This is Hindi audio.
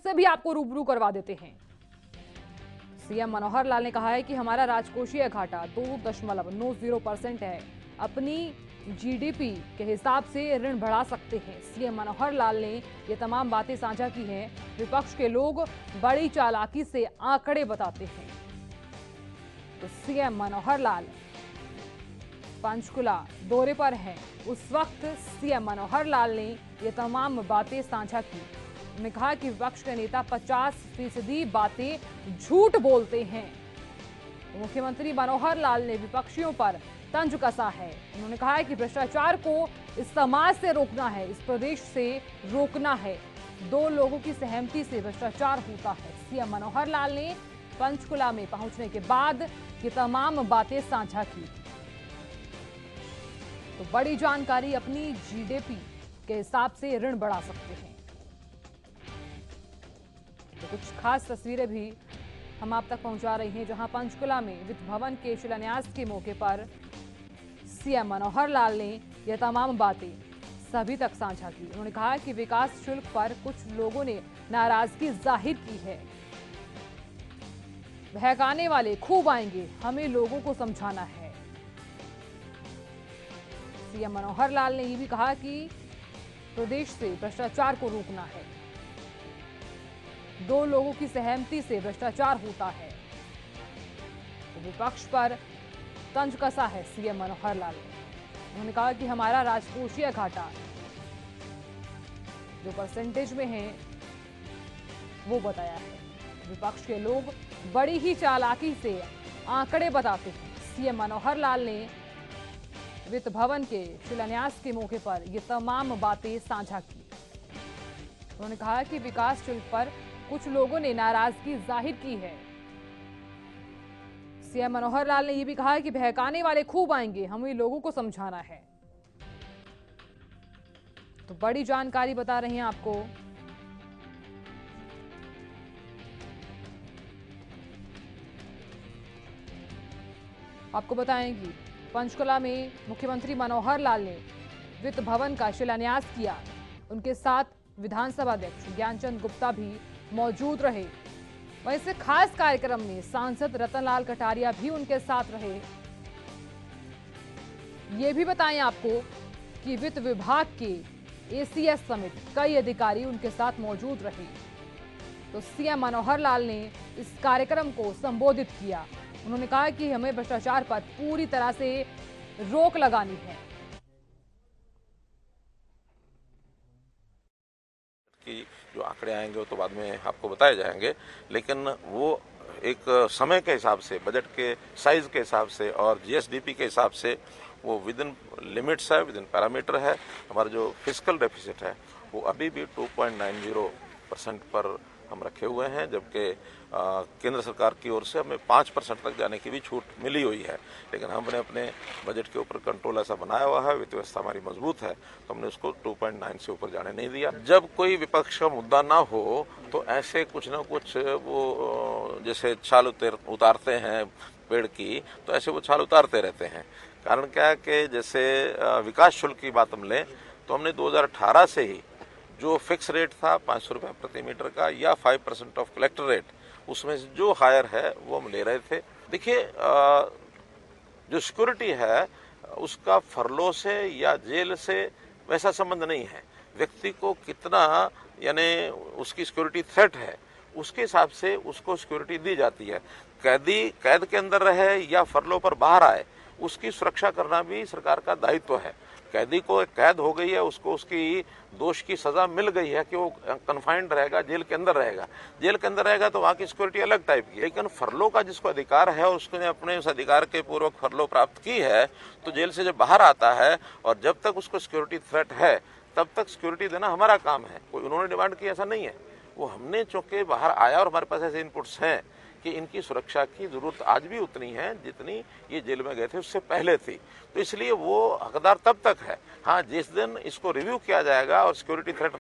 उससे भी आपको रूबरू करवा देते हैं। सीएम मनोहर लाल ने कहा है कि हमारा राजकोषीय घाटा 2.90% है। अपनी जीडीपी के हिसाब से ऋण बढ़ा सकते हैं। सीएम मनोहर लाल ने ये तमाम बातें साझा की हैं। विपक्ष के लोग बड़ी चालाकी से आंकड़े बताते हैं। तो सीएम मनोहर लाल पंचकुला दौरे पर हैं। उस वक्त सीएम मनोहर लाल ने ये तमाम बातें साझा की। उन्होंने कहा कि विपक्ष के नेता 50% बातें झूठ बोलते हैं। मुख्यमंत्री मनोहर लाल ने विपक्षियों पर तंज कसा है। उन्होंने कहा है कि भ्रष्टाचार को इस समाज से रोकना है, इस प्रदेश से रोकना है। 2 लोगों की सहमति से भ्रष्टाचार होता है। सीएम मनोहर लाल ने पंचकुला में पहुंचने के बाद ये तमाम बातें साझा की। तो बड़ी जानकारी, अपनी जीडीपी के हिसाब से ऋण बढ़ा सकते हैं। तो कुछ खास तस्वीरें भी हम आप तक पहुंचा रहे हैं, जहां पंचकुला में वित्त भवन के शिलान्यास के मौके पर सीएम मनोहर लाल ने यह तमाम बातें सभी तक साझा की। उन्होंने कहा कि विकास शुल्क पर कुछ लोगों ने नाराजगी जाहिर की है। बहकाने वाले खूब आएंगे, हमें लोगों को समझाना है। सीएम मनोहर लाल ने यह भी कहा कि प्रदेश से भ्रष्टाचार को रोकना है। 2 लोगों की सहमति से भ्रष्टाचार होता है। तो विपक्ष पर तंज कसा है सीएम मनोहर लाल ने। उन्होंने कहा कि हमारा राजकोषीय घाटा जो परसेंटेज में है वो बताया है। विपक्ष के लोग बड़ी ही चालाकी से आंकड़े बताते हैं। सीएम मनोहर लाल ने वित्त भवन के शिलान्यास के मौके पर ये तमाम बातें साझा की। उन्होंने कहा कि विकास शुल्क पर कुछ लोगों ने नाराजगी जाहिर की है। सीएम मनोहर लाल ने यह भी कहा कि बहकाने वाले खूब आएंगे, हमें लोगों को समझाना है। तो बड़ी जानकारी बता रहे हैं आपको। आपको बताएंगी पंचकुला में मुख्यमंत्री मनोहर लाल ने वित्त भवन का शिलान्यास किया। उनके साथ विधानसभा अध्यक्ष ज्ञानचंद गुप्ता भी मौजूद रहे। वहीं इस खास कार्यक्रम में सांसद रतनलाल कटारिया भी उनके साथ रहे। ये भी बताएं आपको कि वित्त विभाग के एसीएस समेत कई अधिकारी उनके साथ मौजूद रहे। तो सीएम मनोहर लाल ने इस कार्यक्रम को संबोधित किया। उन्होंने कहा कि हमें भ्रष्टाचार पर पूरी तरह से रोक लगानी है। कि जो आंकड़े आएंगे वो तो बाद में आपको बताए जाएंगे, लेकिन वो एक समय के हिसाब से, बजट के साइज के हिसाब से और जीएसडीपी के हिसाब से वो विद इन लिमिट्स है, विद इन पैरामीटर है। हमारा जो फिस्कल डेफिसिट है वो अभी भी 2.90% पर हम रखे हुए हैं, जबकि केंद्र सरकार की ओर से हमें 5% तक जाने की भी छूट मिली हुई है। लेकिन हमने अपने बजट के ऊपर कंट्रोल ऐसा बनाया हुआ है, वित्त व्यवस्था हमारी मजबूत है, तो हमने उसको 2.9 से ऊपर जाने नहीं दिया। जब कोई विपक्ष का मुद्दा ना हो तो ऐसे कुछ ना कुछ वो जैसे छाल उतारते हैं पेड़ की, तो ऐसे वो छाल उतारते रहते हैं। कारण क्या है कि जैसे विकास शुल्क की बात हम लें तो हमने 2018 से ही जो फिक्स रेट था 500 रुपये प्रति मीटर का या 5% ऑफ कलेक्टर रेट, उसमें से जो हायर है वो हम ले रहे थे। देखिए, जो सिक्योरिटी है उसका फरलो से या जेल से वैसा संबंध नहीं है। व्यक्ति को कितना यानी उसकी सिक्योरिटी थ्रेट है उसके हिसाब से उसको सिक्योरिटी दी जाती है। कैदी कैद के अंदर रहे या फरलो पर बाहर आए, उसकी सुरक्षा करना भी सरकार का दायित्व है। कैदी को एक कैद हो गई है, उसको उसकी दोष की सजा मिल गई है कि वो कन्फाइंड रहेगा, जेल के अंदर रहेगा। जेल के अंदर रहेगा तो वहाँ की सिक्योरिटी अलग टाइप की है। लेकिन फरलो का जिसको अधिकार है, उसने अपने उस अधिकार के पूर्वक फरलो प्राप्त की है, तो जेल से जब बाहर आता है और जब तक उसको सिक्योरिटी थ्रेट है तब तक सिक्योरिटी देना हमारा काम है। कोई उन्होंने डिमांड की ऐसा नहीं है, वो हमने चूंकि बाहर आया और हमारे पास ऐसे इनपुट्स हैं कि इनकी सुरक्षा की जरूरत आज भी उतनी है जितनी ये जेल में गए थे उससे पहले थी। तो इसलिए वो हकदार तब तक है। हाँ, जिस दिन इसको रिव्यू किया जाएगा और सिक्योरिटी थ्रेट